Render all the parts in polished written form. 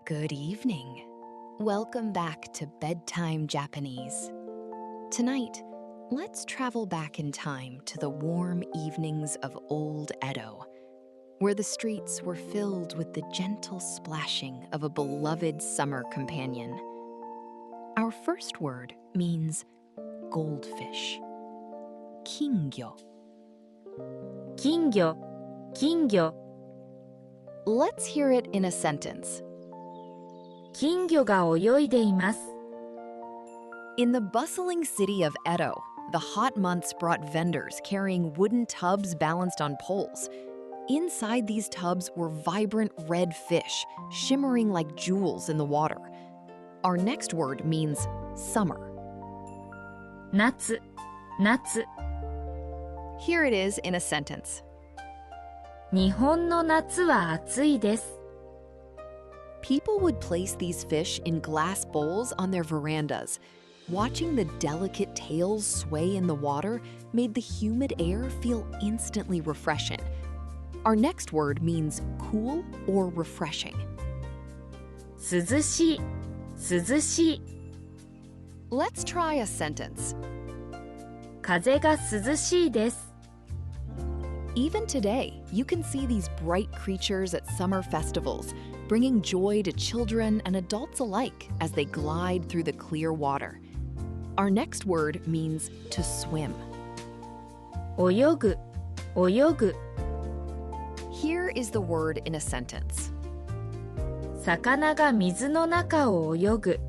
Good evening. Welcome back to Bedtime Japanese. Tonight, let's travel back in time to the warm evenings of old Edo, where the streets were filled with the gentle splashing of a beloved summer companion. Our first word means goldfish. Kingyo. kingyo, kingyo. Let's hear it in a sentence. 金魚が泳いでいます。In the bustling city of Edo, the hot months brought vendors carrying wooden tubs balanced on poles. Inside these tubs were vibrant red fish, shimmering like jewels in the water. Our next word means summer. 夏、夏。Here it is in a sentence. 日本の夏は暑いです。People would place these fish in glass bowls on their verandas. Watching the delicate tails sway in the water made the humid air feel instantly refreshing. Our next word means cool or refreshing. 涼しい、涼しい。Let's try a sentence. 風が涼しいです。Even today, you can see these bright creatures at summer festivals, bringing joy to children and adults alike as they glide through the clear water. Our next word means to swim. 泳ぐ、泳ぐ。Here is the word in a sentence. 魚が水の中を泳ぐ。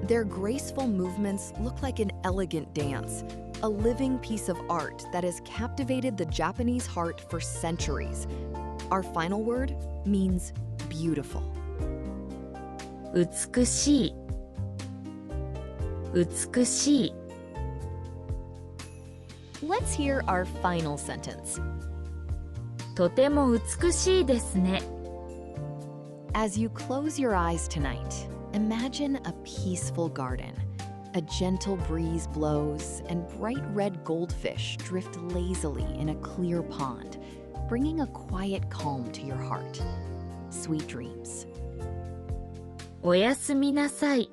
Their graceful movements look like an elegant dance, a living piece of art that has captivated the Japanese heart for centuries. Our final word means beautiful. 美しい、美しい。Let's hear our final sentence. とても美しいですね。As you close your eyes tonight, imagine a peaceful garden. A gentle breeze blows, and bright red goldfish drift lazily in a clear pond, bringing a quiet calm to your heart. Sweet dreams. おやすみなさい。